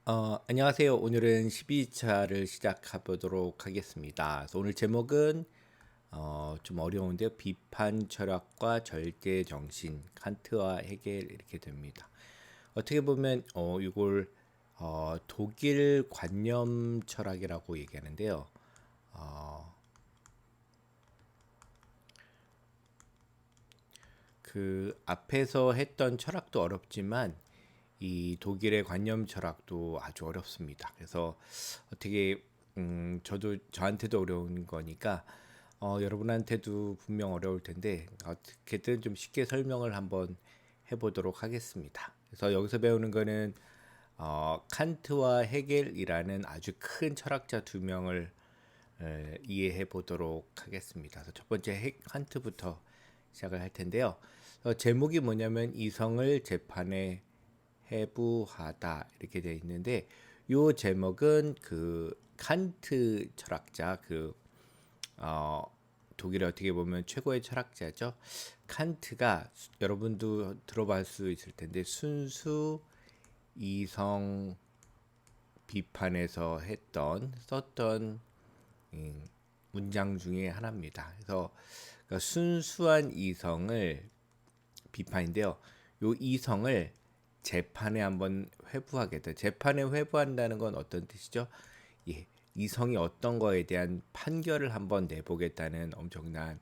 안녕하세요. 오늘은 12차를 시작해 보도록 하겠습니다. 그래서 오늘 제목은 좀 어려운데요. 비판 철학과 절대 정신, 칸트와 헤겔 이렇게 됩니다. 어떻게 보면 이걸 독일 관념 철학이라고 얘기하는데요. 어, 그 앞에서 했던 철학도 어렵지만 이 독일의 관념 철학도 아주 어렵습니다. 그래서 어떻게 저도 저한테도 어려운 거니까 여러분한테도 분명 어려울 텐데 어떻게든 좀 쉽게 설명을 한번 해보도록 하겠습니다. 그래서 여기서 배우는 거는 칸트와 헤겔이라는 아주 큰 철학자 두 명을 이해해 보도록 하겠습니다. 그래서 첫 번째 칸트부터 시작을 할 텐데요. 제목이 뭐냐면 이성을 재판에 해부하다 이렇게 되어 있는데 요 제목은 그 칸트 철학자 어, 독일의 어떻게 보면 최고의 철학자죠. 칸트가 여러분도 들어볼 수 있을 텐데 순수 이성 비판에서 썼던 문장 중에 하나입니다. 그래서 그러니까 순수한 이성을 비판인데요. 요 이성을 재판에 한번 회부하게 돼. 재판에 회부한다는 건 어떤 뜻이죠? 예, 이성이 어떤 거에 대한 판결을 한번 내보겠다는 엄청난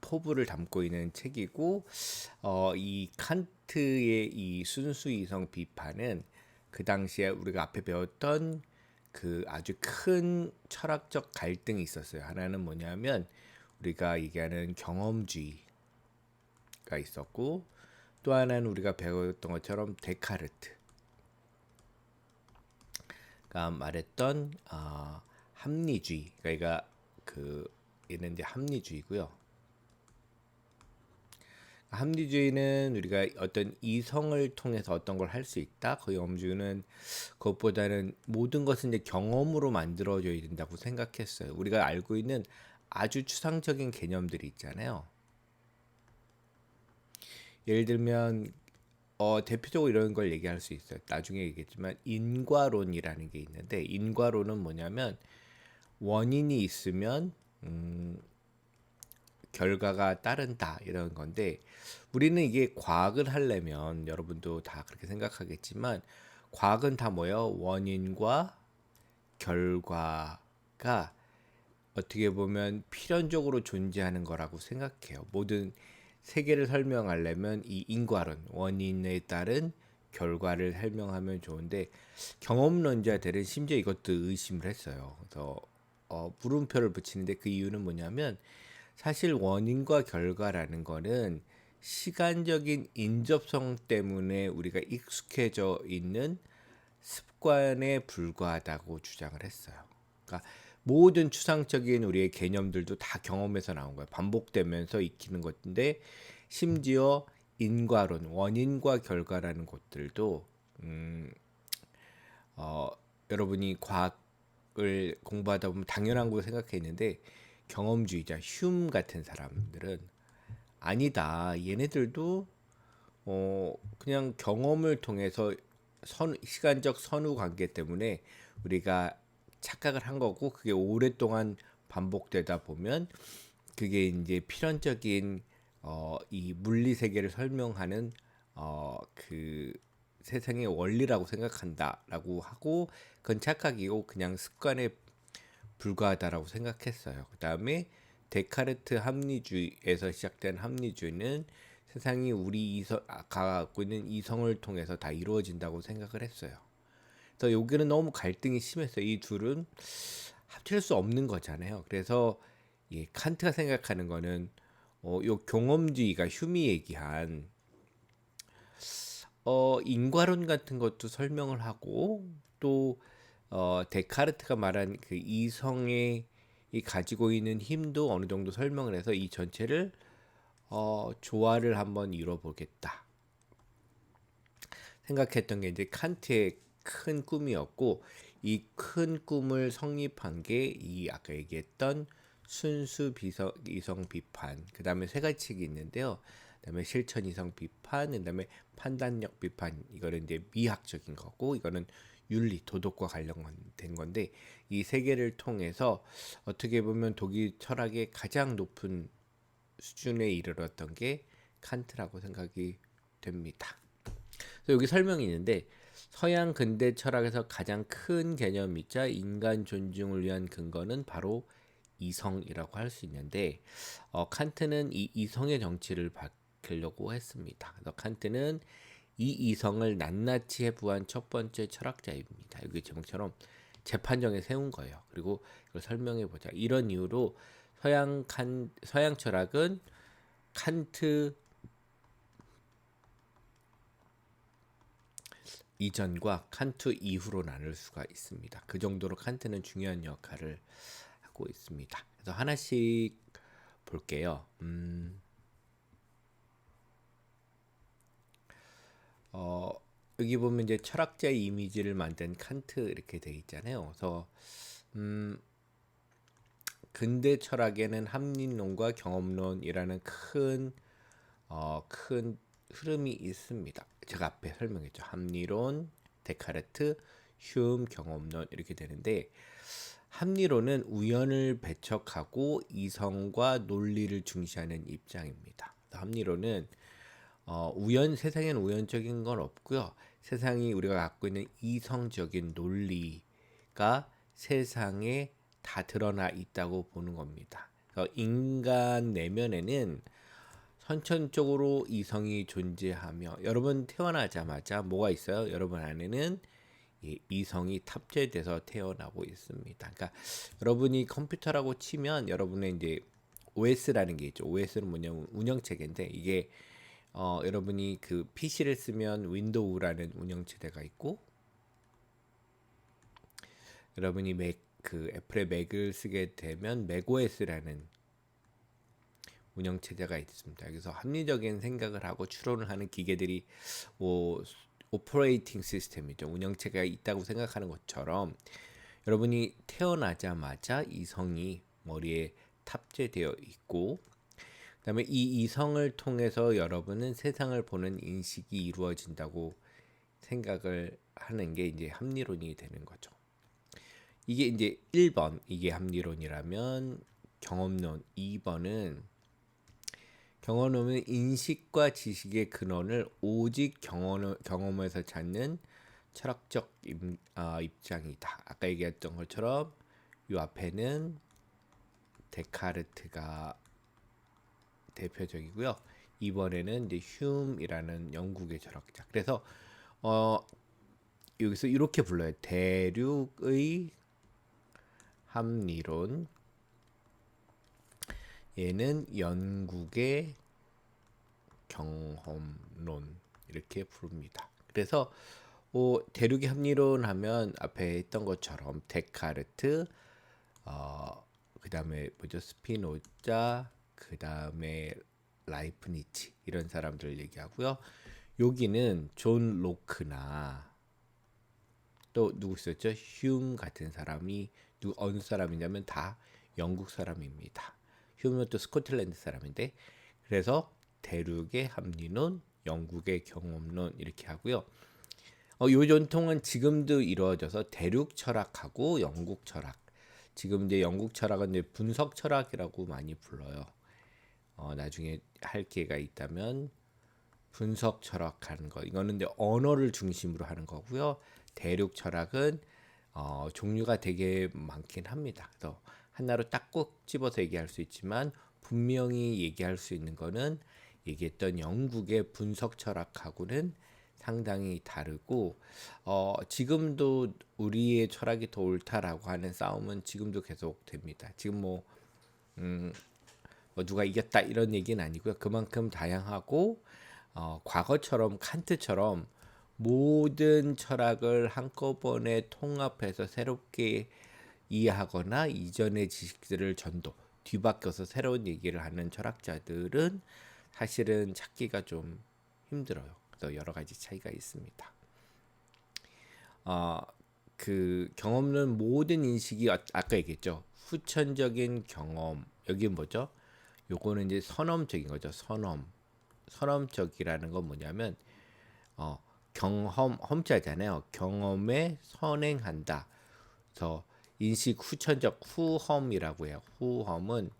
포부를 담고 있는 책이고, 이 칸트의 이 순수 이성 비판은 그 당시에 우리가 앞에 배웠던 그 아주 큰 철학적 갈등이 있었어요. 하나는 뭐냐면 우리가 얘기하는 경험주의가 있었고, 또 하나는 우리가 배웠던 것처럼 데카르트가 말했던 합리주의. 그러니까 그 얘는 이제 합리주의고요. 합리주의는 우리가 어떤 이성을 통해서 어떤 걸 할 수 있다. 경험주의는 그것보다는 모든 것은 이제 경험으로 만들어져야 된다고 생각했어요. 우리가 알고 있는 아주 추상적인 개념들이 있잖아요. 예를 들면 대표적으로 이런 걸 얘기할 수 있어요. 나중에 얘기했지만 인과론이라는 게 있는데 인과론은 뭐냐면 원인이 있으면 결과가 따른다 이런 건데 우리는 이게 과학을 하려면 여러분도 다 그렇게 생각하겠지만 과학은 다 뭐예요? 원인과 결과가 어떻게 보면 필연적으로 존재하는 거라고 생각해요. 모든 세계를 설명하려면 이 인과론, 원인에 따른 결과를 설명하면 좋은데 경험론자들은 심지어 이것도 의심을 했어요. 그래서 물음표를 붙이는데 그 이유는 뭐냐면 사실 원인과 결과라는 거는 시간적인 인접성 때문에 우리가 익숙해져 있는 습관에 불과하다고 주장을 했어요. 그러니까 모든 추상적인 우리의 개념들도 다 경험에서 나온 거예요. 반복되면서 익히는 것인데 심지어 인과론, 원인과 결과라는 것들도 어, 여러분이 과학을 공부하다 보면 당연한 거 생각했는데 경험주의자 휴մ 같은 사람들은 아니다. 얘네들도 그냥 경험을 통해서 시간적 선후 관계 때문에 우리가 착각을 한 거고 그게 오랫동안 반복되다 보면 그게 이제 필연적인 이 물리 세계를 설명하는 그 세상의 원리라고 생각한다라고 하고 그건 착각이고 그냥 습관에 불과하다라고 생각했어요. 그 다음에 데카르트 합리주의에서 시작된 합리주의는 세상이 우리 갖고 있는 이성을 통해서 다 이루어진다고 생각을 했어요. 그래서 여기는 너무 갈등이 심했어요. 이 둘은 합칠 수 없는 거잖아요. 그래서 칸트가 생각하는 거는 요 경험주의가 휴미 얘기한 인과론 같은 것도 설명을 하고 또 데카르트가 말한 그 이성의 이 가지고 있는 힘도 어느 정도 설명을 해서 이 전체를 조화를 한번 이뤄보겠다 생각했던 게 이제 칸트의 큰 꿈이었고 이 큰 꿈을 성립한 게 이 아까 얘기했던 순수 이성 비판 그 다음에 세 가지 책이 있는데요. 그다음에 실천 이성 비판, 그다음에 판단력 비판. 이거는 이제 미학적인 거고, 이거는 윤리, 도덕과 관련된 건데, 이 세 개를 통해서 어떻게 보면 독일 철학의 가장 높은 수준에 이르렀던 게 칸트라고 생각이 됩니다. 그래서 여기 설명이 있는데, 서양 근대 철학에서 가장 큰 개념이자 인간 존중을 위한 근거는 바로 이성이라고 할 수 있는데, 칸트는 이 이성의 정치를 밝히려고 했습니다. 그래서 칸트는 이 이성을 낱낱이 해부한 첫 번째 철학자입니다. 여기 제목처럼 재판정에 세운 거예요. 그리고 이걸 설명해 보자. 이런 이유로 서양 철학은 칸트 이전과 칸트 이후로 나눌 수가 있습니다. 그 정도로 칸트는 중요한 역할을 하고 있습니다. 그래서 하나씩 볼게요. 여기 보면 이제 철학자의 이미지를 만든 칸트 이렇게 돼 있잖아요. 그래서 근대 철학에는 합리론과 경험론이라는 큰 흐름이 있습니다. 제가 앞에 설명했죠. 합리론, 데카르트, 휴움, 경험론 이렇게 되는데, 합리론은 우연을 배척하고 이성과 논리를 중시하는 입장입니다. 합리론은 세상에는 우연적인 건 없고요. 세상이 우리가 갖고 있는 이성적인 논리가 세상에 다 드러나 있다고 보는 겁니다. 인간 내면에는 선천적으로 이성이 존재하며, 여러분 태어나자마자 뭐가 있어요? 여러분 안에는 이성이 탑재돼서 태어나고 있습니다. 그러니까 여러분이 컴퓨터라고 치면 여러분의 이제 OS라는 게 있죠. OS는 뭐냐면 운영체계인데, 이게 여러분이 그 PC를 쓰면 윈도우라는 운영체제가 있고, 여러분이 애플의 맥을 쓰게 되면 맥OS라는 운영체제가 있습니다. 그래서 합리적인 생각을 하고 추론을 하는 기계들이 오퍼레이팅 시스템이죠. 운영체계가 있다고 생각하는 것처럼, 여러분이 태어나자마자 이성이 머리에 탑재되어 있고, 그다음에 이 이성을 통해서 여러분은 세상을 보는 인식이 이루어진다고 생각을 하는 게 이제 합리론이 되는 거죠. 이게 이제 1번, 이게 합리론이라면, 경험론 2번은, 경험론은 인식과 지식의 근원을 오직 경험에서 찾는 철학적 입장이다. 아까 얘기했던 것처럼 이 앞에는 데카르트가 대표적이고요. 이번에는 이제 휴움이라는 영국의 철학자. 그래서 여기서 이렇게 불러요. 대륙의 합리론, 얘는 영국의 경험론, 이렇게 부릅니다. 그래서 대륙의 합리론 하면 앞에 했던 것처럼 데카르트, 그 다음에 뭐죠? 스피노자, 그 다음에 라이프니츠, 이런 사람들 얘기하고요. 여기는 존 로크나 또 누구 있었죠? 휴움 같은 사람이 어느 사람이냐면 다 영국 사람입니다. 휴움은 또 스코틀랜드 사람인데, 그래서 대륙의 합리론, 영국의 경험론 이렇게 하고요. 요 전통은 지금도 이루어져서 대륙 철학하고 영국 철학. 지금 이제 영국 철학은 이제 분석 철학이라고 많이 불러요. 나중에 할 기회가 있다면 분석 철학하는 거. 이거는 이제 언어를 중심으로 하는 거고요. 대륙 철학은 종류가 되게 많긴 합니다. 그래서 하나로 딱 꼭 집어서 얘기할 수 있지만, 분명히 얘기할 수 있는 거는 얘기했던 영국의 분석 철학하고는 상당히 다르고, 지금도 우리의 철학이 더 옳다라고 하는 싸움은 지금도 계속 됩니다. 지금 뭐 누가 이겼다 이런 얘기는 아니고요. 그만큼 다양하고, 과거처럼 칸트처럼 모든 철학을 한꺼번에 통합해서 새롭게 이해하거나 이전의 지식들을 뒤바뀌어서 새로운 얘기를 하는 철학자들은 사실은 찾기가 좀 힘들어요. 그래서 여러 가지 차이가 있습니다. 그 경험론 모든 인식이 아까 얘기했죠. 후천적인 경험. 여기 뭐죠? 요거는 이제 선험적인 거죠. 선험. 선험적이라는 건 뭐냐면 어, 험자잖아요. 경험에 선행한다. 그래서 인식 후천적 후험이라고 해요. 후험은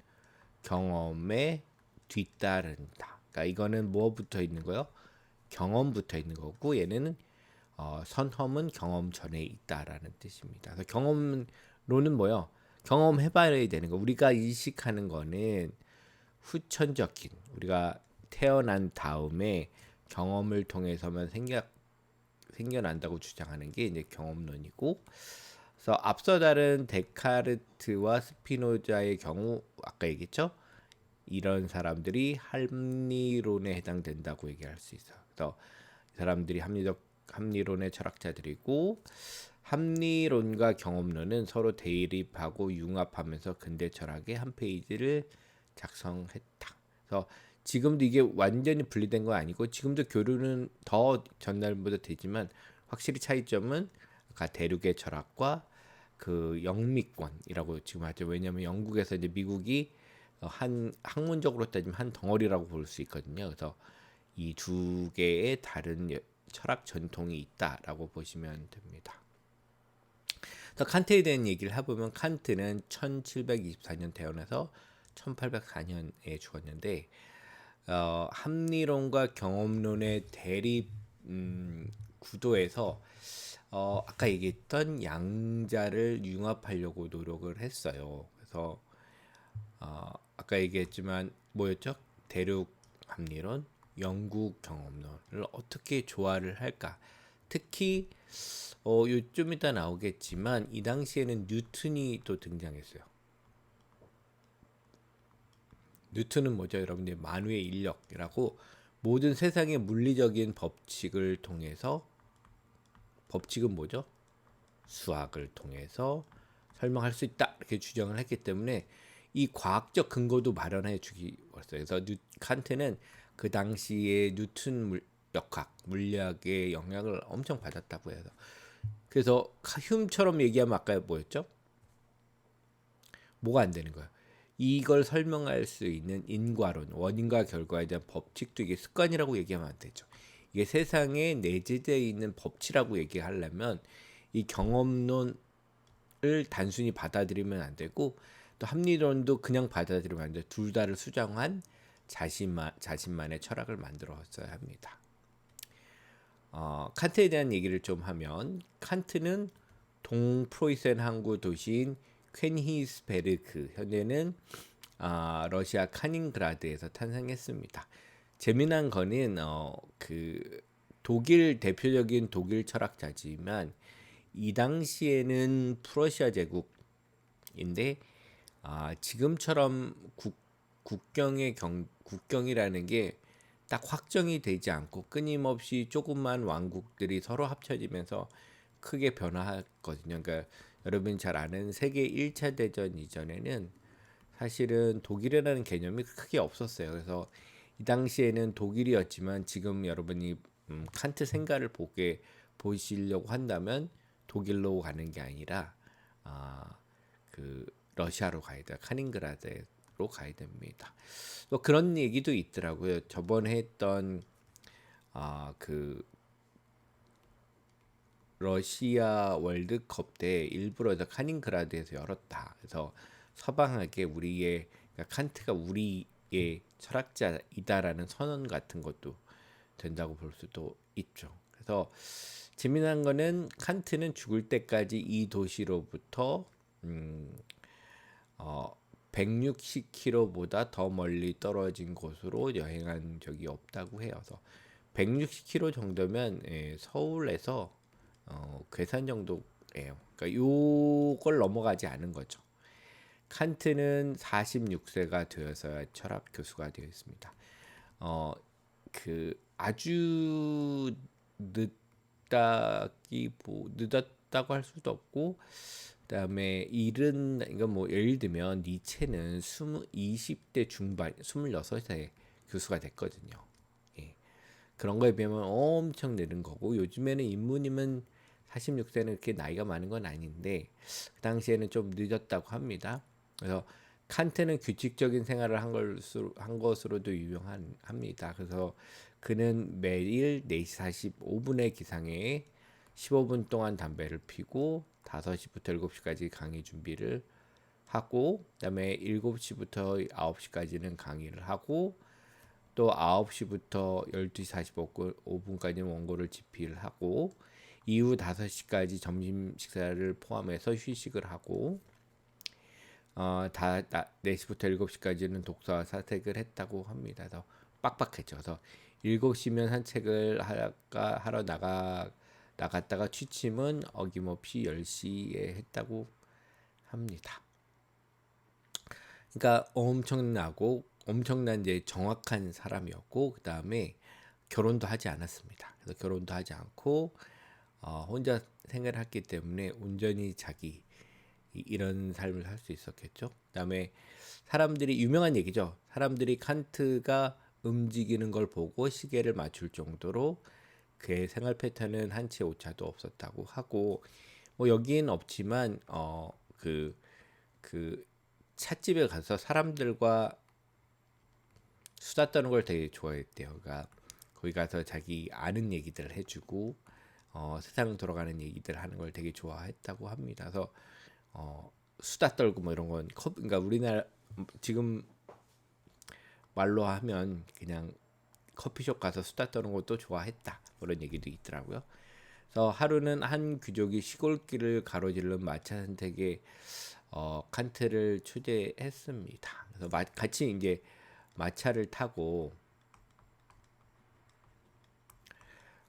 경험에 뒤따른다. 그러니까 이거는 뭐 붙어 있는 거요? 경험 붙어 있는 거고 얘는 선험은 경험 전에 있다라는 뜻입니다. 그래서 경험론은 뭐요? 경험해봐야 되는 거. 우리가 인식하는 거는 후천적인 우리가 태어난 다음에 경험을 통해서만 생겨난다고 주장하는 게 이제 경험론이고, 그래서 앞서 다른 데카르트와 스피노자의 경우 아까 얘기했죠? 이런 사람들이 합리론에 해당된다고 얘기할 수 있어요. 그래서 이 사람들이 합리론의 철학자들이고 합리론과 경험론은 서로 대립하고 융합하면서 근대 철학의 한 페이지를 작성했다. 그래서 지금도 이게 완전히 분리된 건 아니고 지금도 교류는 더 전날보다 되지만 확실히 차이점은 아까 대륙의 철학과 그 영미권이라고 지금 하죠. 왜냐하면 영국에서 이제 미국이 한 학문적으로 따지면 한 덩어리라고 볼 수 있거든요. 그래서 이 두 개의 다른 철학 전통이 있다라고 보시면 됩니다. 그래서 칸트에 대한 얘기를 해보면 칸트는 1724년 태어나서 1804년에 죽었는데 합리론과 경험론의 대립 구도에서 아까 얘기했던 양자를 융합하려고 노력을 했어요. 그래서 아까 얘기했지만 뭐였죠? 대륙 합리론, 영국 경험론을 어떻게 조화를 할까? 특히 요좀 이따 나오겠지만 이 당시에는 뉴턴이 또 등장했어요. 뉴턴은 뭐죠? 여러분들 만우의 인력이라고 모든 세상의 물리적인 법칙을 통해서 법칙은 뭐죠? 수학을 통해서 설명할 수 있다 이렇게 주장을 했기 때문에 이 과학적 근거도 마련해 주기 왔어요. 그래서 칸트는 그 당시에 뉴턴 역학 물리학의 영향을 엄청 받았다고 해서 그래서 휴움처럼 얘기하면 아까 뭐였죠? 뭐가 안 되는 거야? 이걸 설명할 수 있는 인과론, 원인과 결과에 대한 법칙도 이게 습관이라고 얘기하면 안 되죠. 이게 세상에 내재되어 있는 법칙이라고 얘기하려면 이 경험론을 단순히 받아들이면 안 되고 또 합리론도 그냥 받아들이면 안 돼. 둘 다를 수정한 자신만의 철학을 만들었어야 합니다. 칸트에 대한 얘기를 좀 하면 칸트는 동프로이센 항구 도시인 퀘니히스베르크 현재는 러시아 카닌그라드에서 탄생했습니다. 재미난 거는 그 독일 대표적인 독일 철학자지만 이 당시에는 프러시아 제국인데 지금처럼 국경이라는 게 딱 확정이 되지 않고 끊임없이 조그만 왕국들이 서로 합쳐지면서 크게 변화했거든요. 그러니까 여러분이 잘 아는 세계 1차 대전 이전에는 사실은 독일이라는 개념이 크게 없었어요. 그래서 이 당시에는 독일이었지만 지금 여러분이 칸트 생가를 보시려고 한다면 독일로 가는 게 아니라 그 러시아로 가야 돼요. 카닌그라드로 가야 됩니다. 또 그런 얘기도 있더라고요. 저번에 했던 그 러시아 월드컵 때 일부러 카닌그라드에서 열었다. 그래서 서방에게 그러니까 칸트가 우리의 철학자이다라는 선언 같은 것도 된다고 볼 수도 있죠. 그래서 재미난 거는 칸트는 죽을 때까지 이 도시로부터 160km보다 더 멀리 떨어진 곳으로 여행한 적이 없다고 해요. 그래서 160km 정도면 서울에서 괴산 정도예요. 그러니까 요걸 넘어가지 않은 거죠. 칸트는 46세가 되어서야 철학 교수가 되었습니다. 그 아주 늦었다고 할 수도 없고 그다음에 이건 뭐 예를 들면 니체는 20대 중반 26세 교수가 됐거든요. 예. 그런 거에 비하면 엄청 느린 거고 요즘에는 인문이면 46세는 그렇게 나이가 많은 건 아닌데 그 당시에는 좀 늦었다고 합니다. 그래서 칸트는 규칙적인 생활을 한 것으로도 유명합니다. 그래서 그는 매일 4시 45분에 기상해 15분 동안 담배를 피고 5시부터 7시까지 강의 준비를 하고, 그다음에 7시부터 9시까지는 강의를 하고, 또 9시부터 12시 45분까지는 원고를 집필을 하고, 이후 5시까지 점심 식사를 포함해서 휴식을 하고, 4시부터 7시까지는 독서와 사색을 했다고 합니다. 그래서 빡빡했죠. 그래서 7시면 산책을 하러 나갔다가 취침은 어김없이 10시에 했다고 합니다. 그러니까 엄청난 이제 정확한 사람이었고, 그 다음에 결혼도 하지 않았습니다. 그래서 결혼도 하지 않고 혼자 생활을 했기 때문에 온전히 자기 이런 삶을 살 수 있었겠죠. 그다음에 사람들이 유명한 얘기죠. 사람들이 칸트가 움직이는 걸 보고 시계를 맞출 정도로 그의 생활 패턴은 한 채 오차도 없었다고 하고, 뭐 여기엔 없지만 그 찻집에 가서 사람들과 수다 떠는 걸 되게 좋아했대요. 그러니까 거기 가서 자기 아는 얘기들을 해주고 세상 돌아가는 얘기들 하는 걸 되게 좋아했다고 합니다. 그래서 수다 떨고 뭐 이런 건 그러니까 우리나라 지금 말로 하면 그냥 커피숍 가서 수다 떠는 것도 좋아했다, 그런 얘기도 있더라고요. 그래서 하루는 한 귀족이 시골길을 가로질른 마차 선택에 칸트를 초대했습니다. 그래서 같이 이제 마차를 타고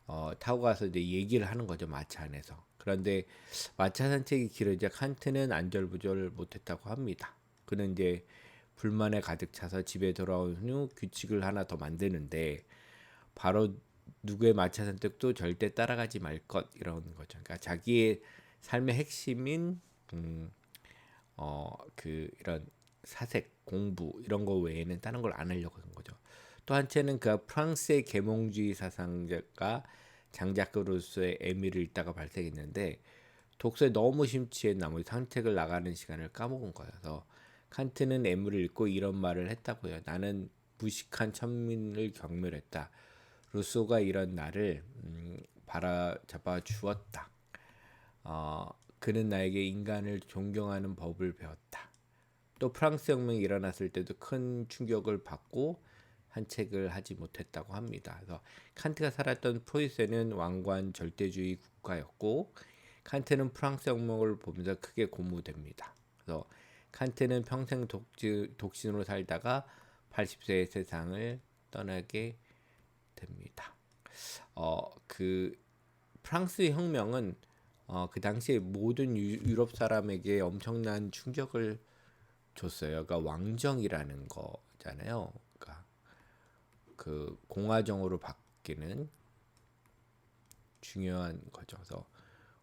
가서 이제 얘기를 하는 거죠, 마차 안에서. 그런데 마차 산책이 길어지자 칸트는 안절부절 못했다고 합니다. 그는 이제 불만에 가득 차서 집에 돌아온 후 규칙을 하나 더 만드는데, 바로 누구의 마차 선택도 절대 따라가지 말 것, 이런 거죠. 그러니까 자기의 삶의 핵심인 이런 사색, 공부 이런 거 외에는 다른 걸 안 하려고 한 거죠. 또 한 채는 그 프랑스의 계몽주의 사상가 장자크 루소의 에밀을 읽다가 발생했는데, 독서에 너무 심취해 나머지 산책을 나가는 시간을 까먹은 거여서 칸트는 에밀을 읽고 이런 말을 했다고요. 나는 무식한 천민을 경멸했다. 루소가 이런 나를 바라잡아 주었다. 그는 나에게 인간을 존경하는 법을 배웠다. 또 프랑스 혁명이 일어났을 때도 큰 충격을 받고 산책을 하지 못했다고 합니다. 그래서 칸트가 살았던 프로이센은 왕관 절대주의 국가였고, 칸트는 프랑스 혁명을 보면서 크게 고무됩니다. 그래서 칸트는 평생 독신으로 살다가 80세의 세상을 떠나게 됩니다. 그 프랑스 혁명은 그 당시에 모든 유럽 사람에게 엄청난 충격을 줬어요. 그러니까 왕정이라는 거잖아요. 그러니까 그 공화정으로 바뀌는 중요한 거죠. 그래서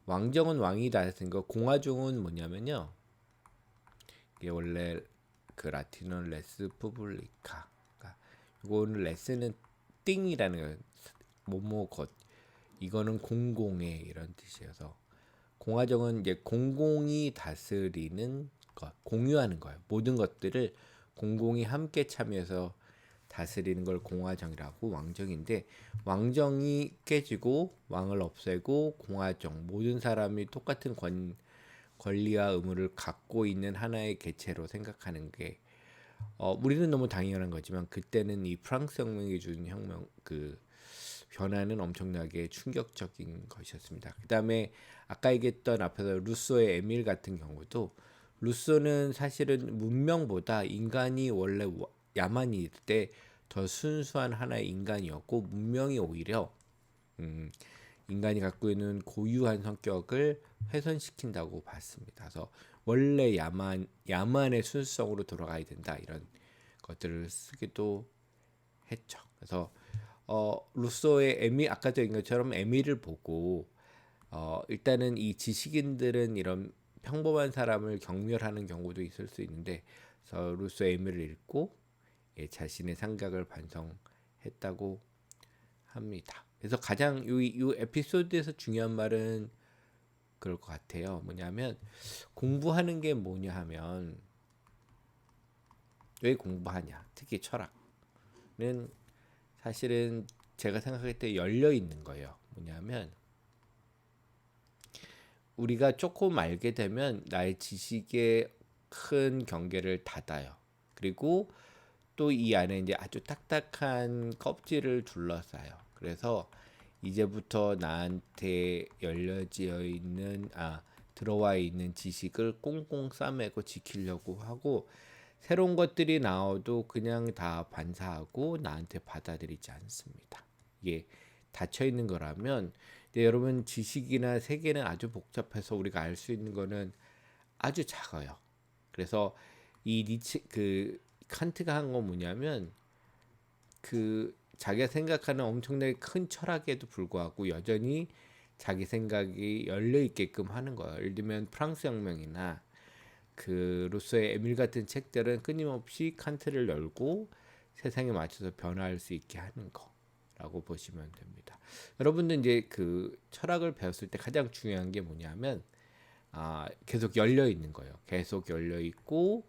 왕정은 왕이다 했으니까 공화정은 뭐냐면요, 이게 원래 그 라틴어 레스 푸블리카, 그러니까 이거는 레스는 띵이라는 뭐뭐 것, 이거는 공공의 이런 뜻이어서, 공화정은 이제 공공이 다스리는 것, 공유하는 거예요. 모든 것들을 공공이 함께 참여해서 다스리는 걸 공화정이라고, 왕정인데 왕정이 깨지고 왕을 없애고 공화정, 모든 사람이 똑같은 권리와 의무를 갖고 있는 하나의 개체로 생각하는 게 우리는 너무 당연한 거지만, 그때는 이 프랑스 혁명이 준 변화는 엄청나게 충격적인 것이었습니다. 그 다음에 아까 얘기했던 앞에서 루소의 에밀 같은 경우도, 루소는 사실은 문명보다 인간이 원래 야만일 때 더 순수한 하나의 인간이었고, 문명이 오히려 인간이 갖고 있는 고유한 성격을 훼손시킨다고 봤습니다. 그래서 원래 야만의 순수성으로 돌아가야 된다, 이런 것들을 쓰기도 했죠. 그래서 루소의 아까도 얘기한 것처럼 에밀을 보고 일단은 이 지식인들은 이런 평범한 사람을 경멸하는 경우도 있을 수 있는데, 그래서 루소의 에밀을 읽고 자신의 생각을 반성했다고 합니다. 그래서 가장 이 에피소드에서 중요한 말은 그럴 것 같아요. 뭐냐면 공부하는 게 뭐냐 하면 왜 공부하냐? 특히 철학은 사실은 제가 생각할 때 열려 있는 거예요. 뭐냐면 우리가 조금 알게 되면 나의 지식의 큰 경계를 닫아요. 그리고 또 이 안에 이제 아주 딱딱한 껍질을 둘러싸요. 그래서 이제부터 나한테 열려져 있는 들어와 있는 지식을 꽁꽁 싸매고 지키려고 하고 새로운 것들이 나와도 그냥 다 반사하고 나한테 받아들이지 않습니다. 이게 닫혀 있는 거라면 근데 여러분 지식이나 세계는 아주 복잡해서 우리가 알 수 있는 거는 아주 작아요. 그래서 이 니체 칸트가 한 건 뭐냐면 자기가 생각하는 엄청나게 큰 철학에도 불구하고 여전히 자기 생각이 열려 있게끔 하는 거예요. 예를 들면 프랑스 혁명이나 루소의 에밀 같은 책들은 끊임없이 칸트를 열고 세상에 맞춰서 변화할 수 있게 하는 거라고 보시면 됩니다. 여러분들 이제 철학을 배웠을 때 가장 중요한 게 뭐냐면 계속 열려 있는 거예요. 계속 열려 있고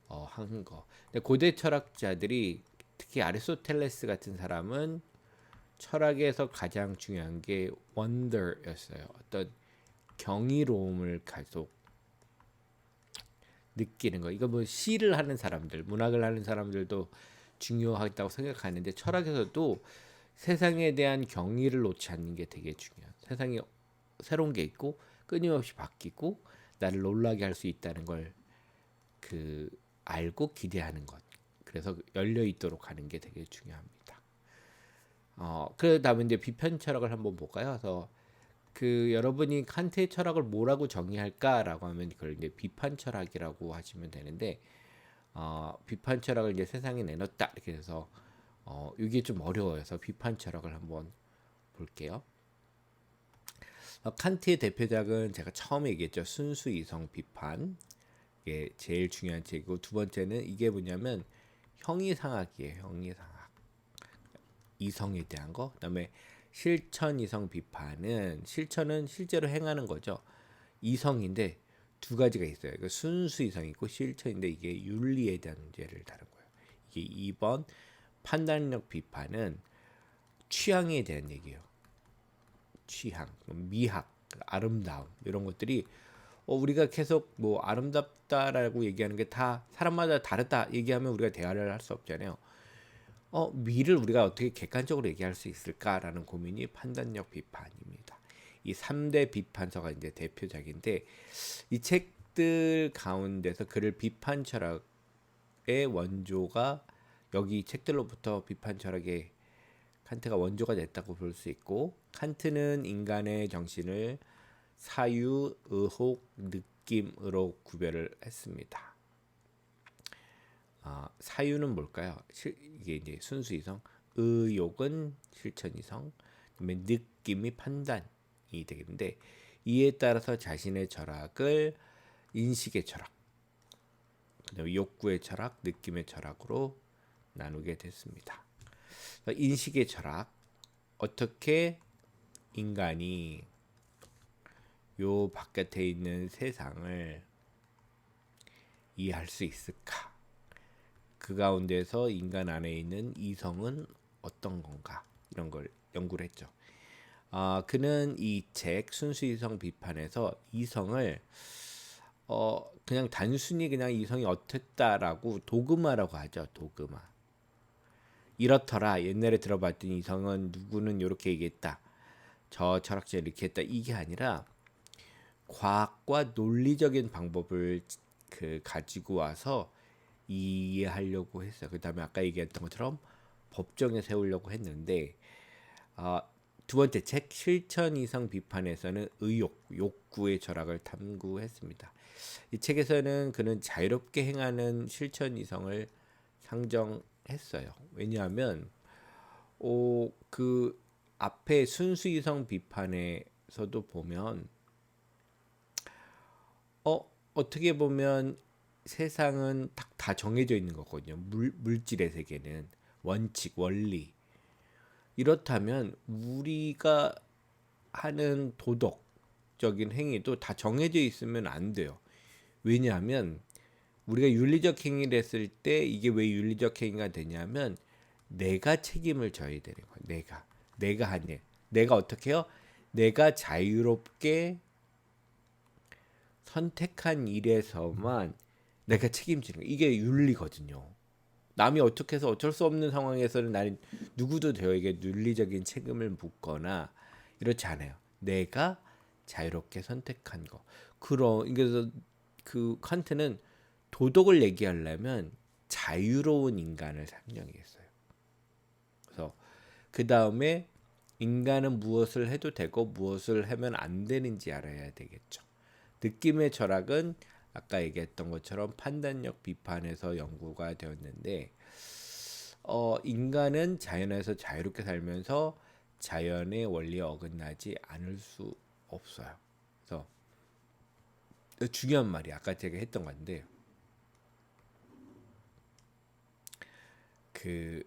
하는 거. 근데 고대 철학자들이 특히 아리스토텔레스 같은 사람은 철학에서 가장 중요한 게 wonder였어요. 어떤 경이로움을 계속 느끼는 거. 이거 뭐 시를 하는 사람들, 문학을 하는 사람들도 중요하다고 생각하는데 철학에서도 세상에 대한 경의를 놓지 않는 게 되게 중요해요. 세상에 새로운 게 있고 끊임없이 바뀌고 나를 놀라게 할 수 있다는 걸 알고 기대하는 것. 그래서 열려 있도록 하는 게 되게 중요합니다. 그 다음에 이제 비판 철학을 한번 볼까요? 그래서 여러분이 칸트의 철학을 뭐라고 정의할까라고 하면 그걸 이제 비판 철학이라고 하시면 되는데 비판 철학을 이제 세상에 내놓다 이렇게 해서 이게 좀 어려워서 비판 철학을 한번 볼게요. 칸트의 대표작은 제가 처음에 얘기했죠. 순수 이성 비판. 이게 제일 중요한 책이고 두 번째는 이게 뭐냐면 형이상학이에요. 형이상학. 이성에 대한 거. 그다음에 실천 이성 비판은 실천은 실제로 행하는 거죠. 이성인데 두 가지가 있어요. 순수 이성이 있고 실천인데 이게 윤리에 대한 문제를 다룬 거예요. 이게 2번 판단력 비판은 취향에 대한 얘기예요. 취향, 미학, 아름다움 이런 것들이 우리가 계속 뭐 아름답다라고 얘기하는 게 다 사람마다 다르다 얘기하면 우리가 대화를 할 수 없잖아요. 미를 우리가 어떻게 객관적으로 얘기할 수 있을까라는 고민이 판단력 비판입니다. 이 3대 비판서가 이제 대표작인데 이 책들 가운데서 그를 비판 철학의 원조가 여기 책들로부터 비판 철학의 칸트가 원조가 됐다고 볼 수 있고 칸트는 인간의 정신을 사유, 의혹, 느낌으로 구별을 했습니다. 사유는 뭘까요? 이게 이제 순수 이성, 의욕은 실천 이성, 그다음에 느낌이 판단이 되겠는데 이에 따라서 자신의 철학을 인식의 철학, 그다음에 욕구의 철학, 느낌의 철학으로 나누게 됐습니다. 인식의 철학, 어떻게 인간이 요 바깥에 있는 세상을 이해할 수 있을까? 그 가운데서 인간 안에 있는 이성은 어떤 건가? 이런 걸 연구를 했죠. 그는 이 책 순수이성 비판에서 이성을 그냥 단순히 그냥 이성이 어떻다라고 도그마라고 하죠. 도그마. 이렇더라. 옛날에 들어봤더니 이성은 누구는 이렇게 얘기했다. 저 철학자 이렇게 했다. 이게 아니라 과학과 논리적인 방법을 가지고 와서 이해하려고 했어요. 그 다음에 아까 얘기했던 것처럼 법정에 세우려고 했는데 두 번째 책 실천 이성 비판에서는 의욕, 욕구의 철학을 탐구했습니다. 이 책에서는 그는 자유롭게 행하는 실천 이성을 상정했어요. 왜냐하면 그 앞에 순수 이성 비판에서도 보면 어떻게 보면 세상은 다 정해져 있는 거거든요. 물질의 세계는 원칙, 원리. 이렇다면 우리가 하는 도덕적인 행위도 다 정해져 있으면 안 돼요. 왜냐하면 우리가 윤리적 행위를 했을 때 이게 왜 윤리적 행위가 되냐면 내가 책임을 져야 되는 거예요. 내가 한 일. 내가 어떻게 해요? 내가 자유롭게 선택한 일에서만 내가 책임지는 거예요. 이게 윤리거든요. 남이 어떻게 해서 어쩔 수 없는 상황에서는 나는 누구도 저에게 윤리적인 책임을 묻거나 이렇지 않아요. 내가 자유롭게 선택한 거. 그래서 그 칸트는 도덕을 얘기하려면 자유로운 인간을 상정했어요. 그래서 그 다음에 인간은 무엇을 해도 되고 무엇을 하면 안 되는지 알아야 되겠죠. 느낌의 철학은 아까 얘기했던 것처럼 판단력 비판에서 연구가 되었는데 인간은 자연에서 자유롭게 살면서 자연의 원리에 어긋나지 않을 수 없어요. 그래서 중요한 말이 아까 제가 했던 건데 그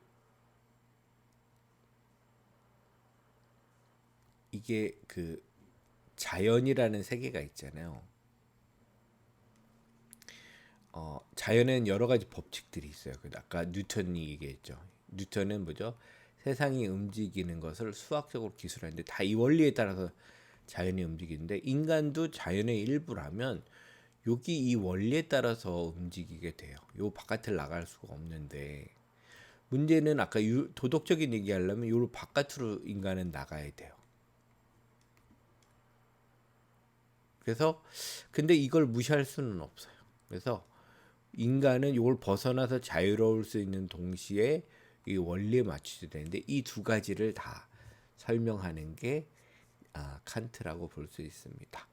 이게 그 자연이라는 세계가 있잖아요. 자연에는 여러 가지 법칙들이 있어요. 아까 뉴턴이 얘기했죠. 뉴턴은 뭐죠? 세상이 움직이는 것을 수학적으로 기술하는데 다 이 원리에 따라서 자연이 움직이는데 인간도 자연의 일부라면 여기 이 원리에 따라서 움직이게 돼요. 요 바깥을 나갈 수가 없는데 문제는 아까 도덕적인 얘기하려면 요 바깥으로 인간은 나가야 돼요. 그래서 근데 이걸 무시할 수는 없어요. 그래서 인간은 이걸 벗어나서 자유로울 수 있는 동시에 이 원리에 맞추셔야 되는데 이 두 가지를 다 설명하는 게 칸트라고 볼 수 있습니다.